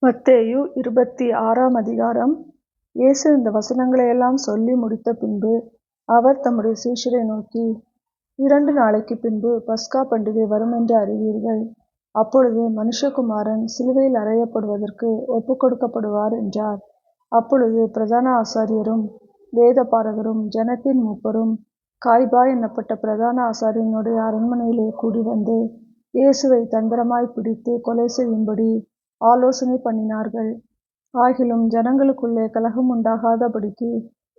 மத்தேயு 26ஆம் அதிகாரம். இயேசு இந்த வசனங்களையெல்லாம் சொல்லி முடித்த பின்பு அவர் தம்முடைய சீஷரை நோக்கி, 2 நாளைக்குப் பின்பு பஸ்கா பண்டிகை வருமென்று அறிவீர்கள். அப்பொழுது மனுஷகுமாரன் சிலுவையில் அறையப்படுவதற்கு ஒப்புக்கொடுக்கப்படுவார் என்றார். அப்பொழுது பிரதான ஆசாரியரும் வேதபாரகரும் ஜனத்தின் மூப்பரும் காய்பா என்னப்பட்ட பிரதான ஆசாரியனுடைய அரண்மனையிலே கூடிவந்து இயேசுவைத் தந்திரமாய்ப் பிடித்து கொலை செய்யும்படி ஆலோசனை பண்ணினார்கள். ஆகிலும் ஜனங்களுக்குள்ளே கலகம் உண்டாகாதபடிக்கு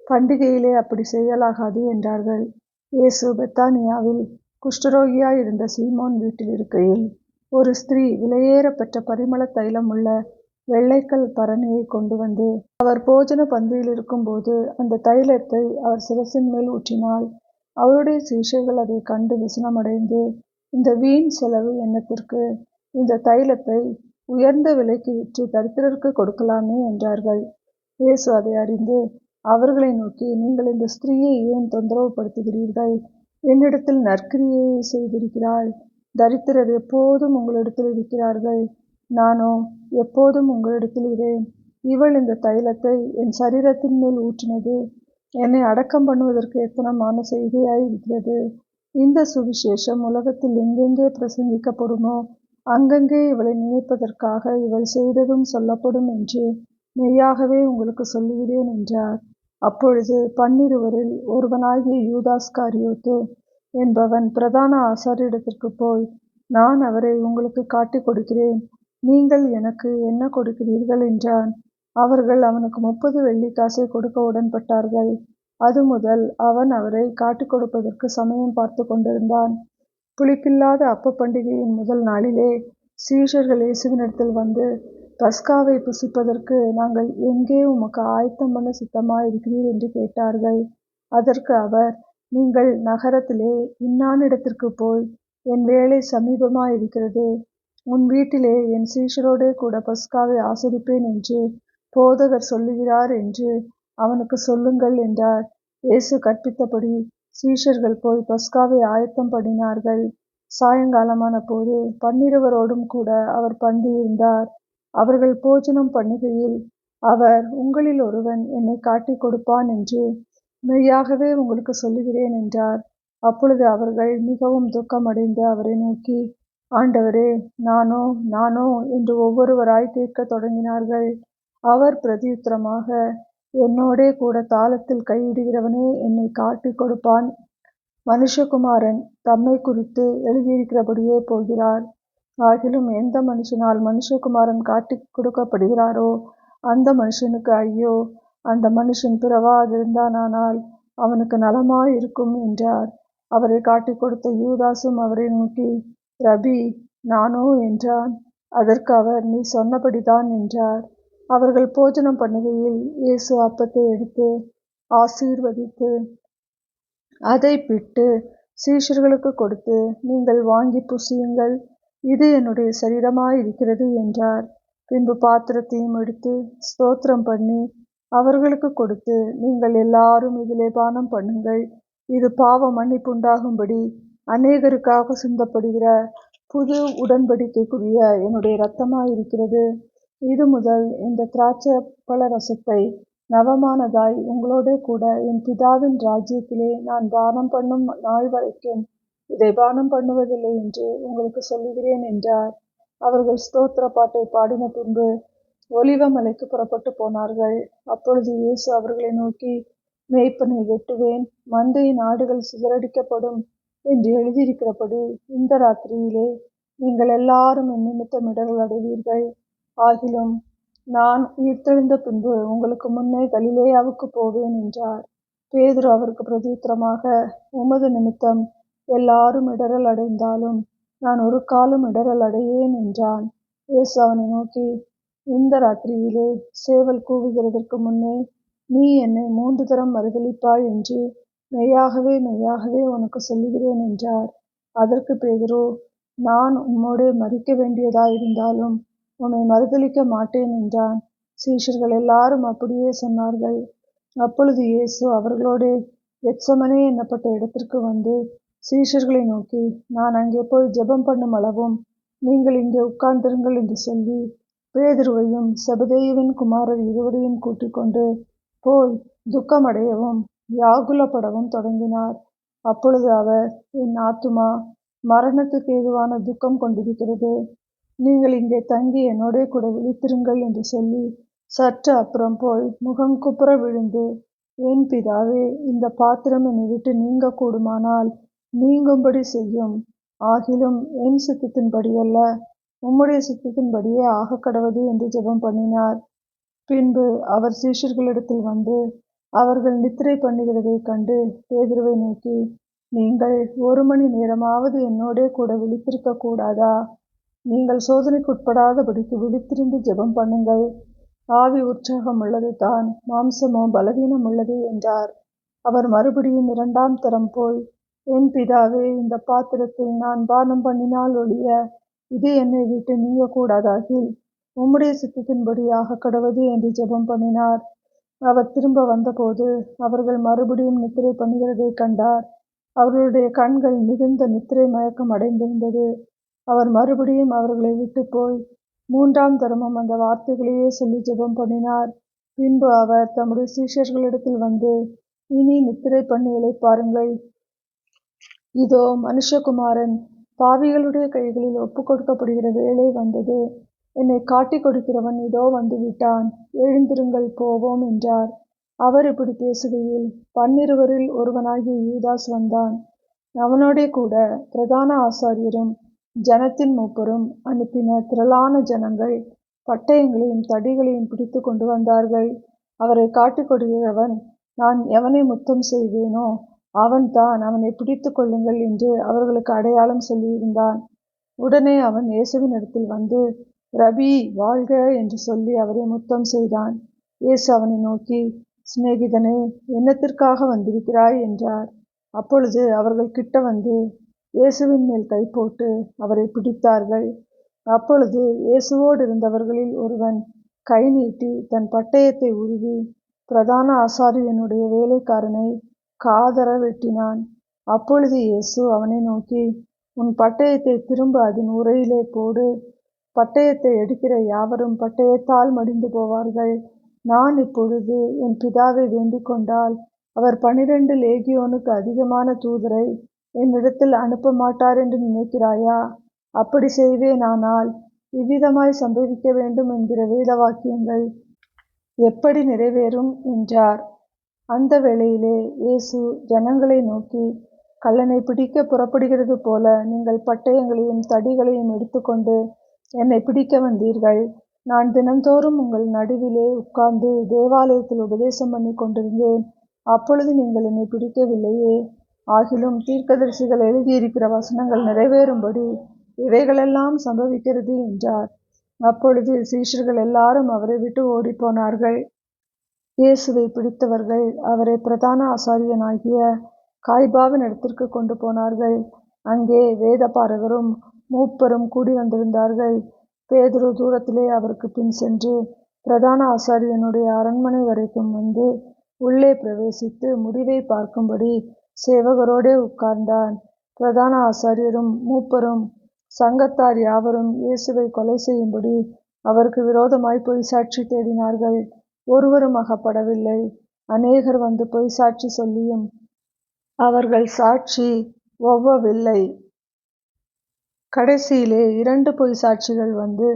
பண்டிகையிலே அப்படி செய்யலாகாது என்றார்கள். இயேசு பெத்தானியாவில் குஷ்டரோகியாயிருந்த சீமோன் வீட்டில் இருக்கையில் ஒரு ஸ்திரீ விலையேறப்பெற்ற பரிமள தைலமுள்ள வெள்ளைக்கல் பரணியைக் கொண்டு வந்து அவர் போஜன பந்தியிலிருக்கும்போது அந்த தைலத்தை அவர் சிரசின் மேல் ஊற்றினாள். அவருடைய சீஷர்கள் அதைக் கண்டு விசனமடைந்து, இந்த வீண் செலவு என்னத்திற்கு? இந்த தைலத்தை உயர்ந்த விலைக்கு விற்று தரித்திரருக்குக் கொடுக்கலாமே என்றார்கள். இயேசு அதை அறிந்து அவர்களை நோக்கி, நீங்கள் இந்த ஸ்திரீயை ஏன் தொந்தரவுப்படுத்துகிறீர்கள்? என்னிடத்தில் நற்கிரியையை செய்திருக்கிறாள். தரித்திரர் எப்போதும் உங்களிடத்தில் இருக்கிறார்கள், நானோ எப்போதும் உங்களிடத்தில் இரேன். இவள் இந்த தைலத்தை என் சரீரத்தின் மேல் ஊற்றினது என்னை அடக்கம் பண்ணுவதற்கு எத்தனமான செய்கையாயிருக்கிறது. இந்த சுவிசேஷம் உலகத்தில் எங்கெங்கே பிரசங்கிக்கப்படுமோ அங்கங்கே இவளை நினைப்பதற்காக இவள் செய்ததும் சொல்லப்படும் என்று மெய்யாகவே உங்களுக்கு சொல்லுகிறேன் என்றார். அப்பொழுது 12 ஒருவனாகிய யூதாஸ்காரியோத்து என்பவன் பிரதான ஆசாரியரிடத்திற்குப் போய், நான் அவரை உங்களுக்கு காட்டிக் கொடுக்கிறேன், நீங்கள் எனக்கு என்ன கொடுக்கிறீர்கள் என்றான். அவர்கள் அவனுக்கு 30 வெள்ளிக்காசை கொடுக்க உடன்பட்டார்கள். அது முதல் அவன் அவரை காட்டிக் கொடுப்பதற்கு சமயம் பார்த்து கொண்டிருந்தான். புளிப்பில்லாத அப்ப பண்டிகையின் முதல் நாளிலே சீஷர்கள் இயேசுவினிடத்தில் வந்து, பஸ்காவை புசிப்பதற்கு நாங்கள் எங்கே உமக்கு ஆயத்தம் பண்ண சித்தமாயிருக்கிறீர் என்று கேட்டார்கள். அதற்கு அவர், நீங்கள் நகரத்திலே இன்னானிடத்திற்குப் போய், என் வேளை சமீபமாயிருக்கிறது, உன் வீட்டிலே என் சீஷரோடே கூட பஸ்காவை ஆசரிப்பேன் என்று போதகர் சொல்லுகிறார் என்று அவனுக்கு சொல்லுங்கள் என்றார். இயேசு கற்பித்தபடி சீஷர்கள் போய் பஸ்காவை ஆயத்தம் பண்ணினார்கள். சாயங்காலமான போது 12 கூட அவர் பந்தியிருந்தார். அவர்கள் போஜனம் பண்ணுகையில் அவர், உங்களில் ஒருவன் என்னை காட்டிக் கொடுப்பான் என்று மெய்யாகவே உங்களுக்கு சொல்லுகிறேன் என்றார். அப்பொழுது அவர்கள் மிகவும் துக்கமடைந்து அவரை நோக்கி, ஆண்டவரே, நானோ நானோ என்று ஒவ்வொருவராய் கேட்கத் தொடங்கினார்கள். அவர் பிரதியுத்தரமாக, என்னோடே கூட தாளத்தில் கையிடுகிறவனே என்னை காட்டிக் கொடுப்பான். மனுஷகுமாரன் தம்மை குறித்து எழுதியிருக்கிறபடியே போகிறார். ஆகிலும் எந்த மனுஷனால் மனுஷகுமாரன் காட்டிக் கொடுக்கப்படுகிறாரோ அந்த மனுஷனுக்கு ஐயோ! அந்த மனுஷன் பிறவாதிருந்தானால் அவனுக்கு நலமாயிருக்கும் என்றார். அவரை காட்டிக் கொடுத்த யூதாசும் அவரை நோக்கி, ரபி, நானோ என்றான். அதற்கு அவர், நீ சொன்னபடிதான் என்றார். அவர்கள் போஜனம் பண்ணுகையில் இயேசு அப்பத்தை எடுத்து ஆசீர்வதித்து அதைப் பிட்டு சீஷர்களுக்கு கொடுத்து, நீங்கள் வாங்கி புசியுங்கள், இது என்னுடைய சரீரமாயிருக்கிறது என்றார். பின்பு பாத்திரத்தையும் எடுத்து ஸ்தோத்திரம் பண்ணி அவர்களுக்கு கொடுத்து, நீங்கள் எல்லாரும் இதிலே பானம் பண்ணுங்கள், இது பாவ மன்னிப்புண்டாகும்படி அநேகருக்காக சிந்தப்படுகிற புது உடன்படிக்கைக்குரிய என்னுடைய இரத்தமாயிருக்கிறது. இது முதல் இந்த திராட்சைப்பழ ரசத்தை நவமானதாய் உங்களோடே கூட என் பிதாவின் ராஜ்யத்திலே நான் பானம் பண்ணும் நாள் வரைக்கும் இதை பானம் பண்ணுவதில்லை என்று உங்களுக்கு சொல்லுகிறேன் என்றார். அவர்கள் ஸ்தோத்திர பாட்டை பாடின பின்பு ஒலிவ மலைக்கு புறப்பட்டு போனார்கள். அப்பொழுது இயேசு அவர்களை நோக்கி, மேய்ப்பனை வெட்டுவேன், மந்தையின் ஆடுகள் சிதறடிக்கப்படும் என்று எழுதியிருக்கிறபடி இந்த ராத்திரியிலே நீங்கள் எல்லாரும் என் நிமித்தம் இடறல் அடைவீர்கள். ஆகிலும் நான் உயிர்த்தெழுந்த பின்பு உங்களுக்கு முன்னே கலிலேயாவுக்கு போவேன் என்றார். பேதுரு அவருக்கு பிரதியுத்தரமாக, உமது நிமித்தம் எல்லாரும் இடறல் அடைந்தாலும் நான் ஒரு காலும் இடறல் அடையேன் என்றான். இயேசு அவனை நோக்கி, இந்த ராத்திரியிலே சேவல் கூவுகிறதற்கு முன்னே நீ என்னை 3 தரம் மறுதலிப்பாய் என்று மெய்யாகவே மெய்யாகவே உனக்கு சொல்லுகிறேன் என்றார். அதற்கு பேதுரு, நான் உம்மோடே மரிக்க வேண்டியதாயிருந்தாலும் உம்மை மறுதலிக்க மாட்டேன் என்றான். சீஷர்கள் எல்லாரும் அப்படியே சொன்னார்கள். அப்பொழுது இயேசு அவர்களோடே கெத்சமனே என்னப்பட்ட இடத்திற்கு வந்து சீஷர்களை நோக்கி, நான் அங்கே போய் ஜெபம் பண்ணும் அளவும் நீங்கள் இங்கே உட்கார்ந்திருங்கள் என்று சொல்லி பேதுருவையும் செபதேயுவின் குமாரர் இருவரையும் கூட்டிக் கொண்டு போய் துக்கமடையவும் வியாகுலப்படவும் தொடங்கினார். அப்பொழுது அவர், என் ஆத்துமா மரணத்துக்கு ஏதுவான துக்கம் கொண்டிருக்கிறது, நீங்கள் இங்கே தங்கி என்னோடே கூட விழித்திருங்கள் என்று சொல்லி சற்று அப்புறம் போய் முகங்குப்புற விழுந்து, என் பிதாவே, இந்த பாத்திரம் என்னை விட்டு நீங்க கூடுமானால் நீங்கும்படி செய்யும். ஆகிலும் என் சித்தத்தின்படியல்ல, உம்முடைய சித்தத்தின்படியே ஆகக்கடவது என்று ஜெபம் பண்ணினார். பின்பு அவர் சீஷர்களிடத்தில் வந்து அவர்கள் நித்திரை பண்ணுகிறதைக் கண்டு பேதுருவை நோக்கி, நீங்கள் 1 மணி நேரமாவது என்னோடே கூட விழித்திருக்க கூடாதா? நீங்கள் சோதனைக்குட்படாதபடிக்கு விழித்திருந்து ஜெபம் பண்ணுங்கள். ஆவி உற்சாகம் உள்ளது தான், மாம்சமோ பலவீனம் உள்ளது என்றார். அவர் மறுபடியும் 2ஆம் தரம் போய், என் பிதாவே, இந்த பாத்திரத்தில் நான் பானம் பண்ணினால் ஒழிய இது என்னை விட்டு நீங்கக்கூடாதாகில் உம்முடைய சித்தத்தின்படி ஆகக்கடவது என்று ஜெபம் பண்ணினார். அவர் திரும்ப வந்தபோது அவர்கள் மறுபடியும் நித்திரை பண்ணுகிறதைக் கண்டார். அவர்களுடைய கண்கள் மிகுந்த நித்திரை மயக்கம் அடைந்திருந்தது. அவர் மறுபடியும் அவர்களை விட்டு போய் 3ஆம் தரமும் அந்த வார்த்தைகளையே சொல்லி ஜெபம் பண்ணினார். பின்பு அவர் தம்முடைய சீஷர்களிடத்தில் வந்து, இனி நித்திரை பண்ணி இளைப்பாருங்கள். இதோ மனுஷகுமாரன் பாவிகளுடைய கைகளில் ஒப்புக்கொடுக்கப்படுகிற வேளை வந்தது. என்னை காட்டிக் கொடுக்கிறவன் இதோ வந்துவிட்டான். எழுந்திருங்கள், போவோம் என்றார். அவர் இப்படி பேசுகையில் 12 ஒருவனாகிய யூதாஸ் வந்தான். அவனோடே கூட பிரதான ஆசாரியரும் ஜனத்தின் மூப்பரும் அனுப்பின திரளான ஜனங்கள் பட்டயங்களையும் தடிகளையும் பிடித்து கொண்டு வந்தார்கள். அவரை காட்டிக் கொடுக்கிறவன், நான் எவனை முத்தம் செய்வேனோ அவன்தான், அவனை பிடித்து கொள்ளுங்கள் என்று அவர்களுக்கு அடையாளம் சொல்லியிருந்தான். உடனே அவன் இயேசுவினிடத்தில் வந்து, ரபி, வாழ்க என்று சொல்லி அவரை முத்தம் செய்தான். இயேசு அவனை நோக்கி, சிநேகிதனே, என்னத்திற்காக வந்திருக்கிறாய் என்றார். அப்பொழுது அவர்கள் கிட்ட வந்து இயேசுவின் மேல் கை போட்டு அவரை பிடித்தார்கள். அப்பொழுது இயேசுவோடு இருந்தவர்களில் ஒருவன் கை நீட்டி தன் பட்டயத்தை உருவி பிரதான ஆசாரியனுடைய வேலைக்காரனை காதர வெட்டினான். அப்பொழுது இயேசு அவனை நோக்கி, உன் பட்டயத்தை திரும்ப அதன் உறையிலே போடு. பட்டயத்தை எடுக்கிற யாவரும் பட்டயத்தால் மடிந்து போவார்கள். நான் இப்பொழுது என் பிதாவை வேண்டிக் கொண்டால் அவர் 12 லேகியோனுக்கு அதிகமான தூதரை என்னிடத்தில் அனுப்ப மாட்டார் என்று நினைக்கிறாயா? அப்படி செய்வேனானால் இவ்விதமாய் சம்பவிக்க வேண்டும் என்கிற வேத வாக்கியங்கள் எப்படி நிறைவேறும் என்றார். அந்த வேளையிலே இயேசு ஜனங்களை நோக்கி, கள்ளனை பிடிக்க புறப்படுகிறது போல நீங்கள் பட்டயங்களையும் தடிகளையும் எடுத்துக்கொண்டு என்னை பிடிக்க வந்தீர்கள். நான் தினந்தோறும் உங்கள் நடுவிலே உட்கார்ந்து தேவாலயத்தில் உபதேசம் பண்ணி கொண்டிருந்தேன். அப்பொழுது நீங்கள் என்னை பிடிக்கவில்லையே. ஆகிலும் தீர்க்கதரிசிகள் எழுதியிருக்கிற வசனங்கள் நிறைவேறும்படி இவைகளெல்லாம் சம்பவிக்கிறது என்றார். அப்பொழுது சீஷர்கள் எல்லாரும் அவரை விட்டு ஓடிப்போனார்கள். இயேசுவை பிடித்தவர்கள் அவரை பிரதான ஆசாரியனாகிய காய்பாவின் இடத்திற்கு கொண்டு போனார்கள். அங்கே வேதபாரகரும் மூப்பரும் கூடி வந்திருந்தார்கள். பேதுரு தூரத்திலே அவருக்கு பின் சென்று பிரதான ஆசாரியனுடைய அரண்மனை வரைக்கும் வந்து உள்ளே பிரவேசித்து முடிவை பார்க்கும்படி சேவகரோடே உட்கார்ந்தான். பிரதான ஆசாரியரும் மூப்பரும் சங்கத்தார் யாவரும் இயேசுவை கொலை செய்யும்படி அவருக்கு விரோதமாய் பொய் சாட்சி தேடினார்கள். ஒருவரும் அகப்படவில்லை. அநேகர் வந்து பொய் சாட்சி சொல்லியும் அவர்கள் சாட்சி ஒவ்வவில்லை. கடைசியிலே 2 பொய் சாட்சிகள் வந்து,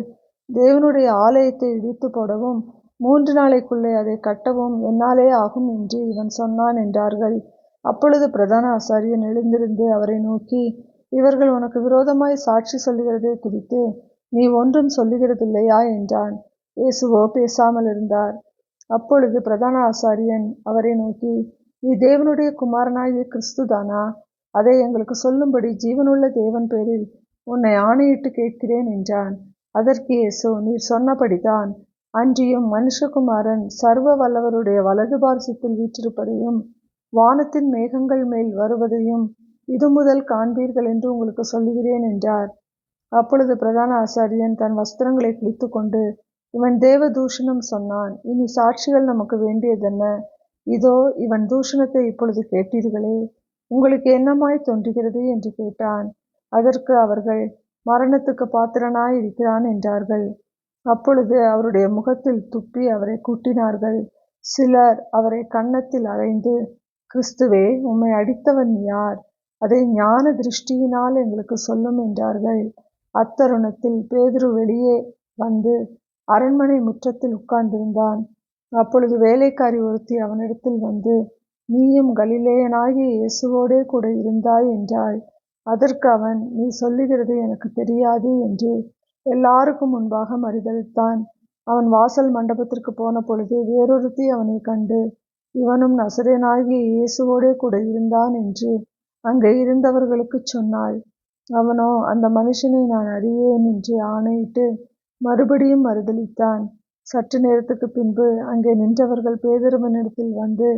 தேவனுடைய ஆலயத்தை இடித்து போடவும் 3 நாளைக்குள்ளே அதை கட்டவும் என்னாலே ஆகும் என்று இவன் சொன்னான் என்றார்கள். அப்பொழுது பிரதான ஆசாரியன் எழுந்திருந்து அவரை நோக்கி, இவர்கள் உனக்கு விரோதமாய் சாட்சி சொல்லுகிறதை குறித்து நீ ஒன்றும் சொல்லுகிறதில்லையா என்றான். இயேசுவோ பேசாமல் இருந்தார். அப்பொழுது பிரதான ஆசாரியன் அவரை நோக்கி, நீ தேவனுடைய குமாரனாகிய கிறிஸ்துதானா? அதை எங்களுக்கு சொல்லும்படி ஜீவனுள்ள தேவன் பேரில் உன்னை ஆணையிட்டு கேட்கிறேன் என்றான். அதற்கு இயேசு, நீர் சொன்னபடிதான். அன்றியும் மனுஷகுமாரன் சர்வ வல்லவருடைய வலது பார்சத்தில் வீற்றிருப்பதையும் வானத்தின் மேகங்கள் மேல் வருவதையும் இது முதல் காண்பீர்கள் என்று உங்களுக்கு சொல்லுகிறேன் என்றார். அப்பொழுது பிரதான ஆசாரியன் தன் வஸ்திரங்களை கிழித்து கொண்டு, இவன் தேவ தூஷணம் சொன்னான். இனி சாட்சிகள் நமக்கு வேண்டியதென்ன? இதோ இவன் தூஷணத்தை இப்பொழுது கேட்டீர்களே, உங்களுக்கு என்னமாய் தோன்றுகிறது என்று கேட்டான். அதற்கு அவர்கள், மரணத்துக்கு பாத்திரனாய் இருக்கிறான் என்றார்கள். அப்பொழுது அவருடைய முகத்தில் துப்பி அவரை குட்டினார்கள். சிலர் அவரை கன்னத்தில் அறைந்து, கிறிஸ்துவே, உம்மை அடித்தவன் யார்? அதை ஞான திருஷ்டியினால் எங்களுக்குச் சொல்லும் என்றார்கள். அத்தருணத்தில் பேதுரு வெளியே வந்து அரண்மனை முற்றத்தில் உட்கார்ந்திருந்தான். அப்பொழுது வேலைக்காரி ஒருத்தி அவனிடத்தில் வந்து, நீயும் கலிலேயனாகிய இயேசுவோடே கூட இருந்தாய் என்றாள். அதற்கு அவன், நீ சொல்லுகிறது எனக்குத் தெரியாது என்று எல்லாருக்கும் முன்பாக மறுதலித்தான். அவன் வாசல் மண்டபத்திற்குப் போன பொழுது வேறொருத்தி அவனைக் கண்டு, இவனும் நசரேயனாகிய இயேசுவோடே கூட இருந்தான் என்று அங்கே இருந்தவர்களுக்குச் சொன்னாள். அவனோ, அந்த மனுஷனை நான் அறியேன் என்று ஆணையிட்டு மறுபடியும் மறுதலித்தான். சற்று நேரத்துக்குப் பின்பு அங்கே நின்றவர்கள் பேதுருவினிடத்தில் வந்து,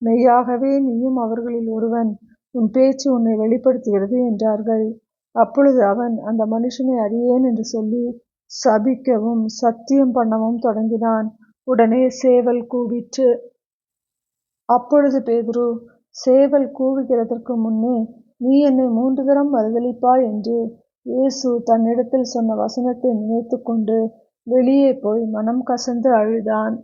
மெய்யாகவே நீயும் அவர்களில் ஒருவன், உன் பேச்சு உன்னை வெளிப்படுத்துகிறது என்றார்கள். அப்பொழுது அவன் அந்த மனுஷனை அறியேன் என்று சொல்லி சபிக்கவும் சத்தியம் பண்ணவும் தொடங்கினான். உடனே சேவல் கூவிற்று. அப்பொழுது பேதுரு, சேவல் கூவுகிறதற்கு முன்னே நீ என்னை 3 தரம் மறுதலிப்பாய் என்று இயேசு தன்னிடத்தில் சொன்ன வசனத்தை நினைத்துக்கொண்டு வெளியே போய் மனம் கசந்து அழுதான்.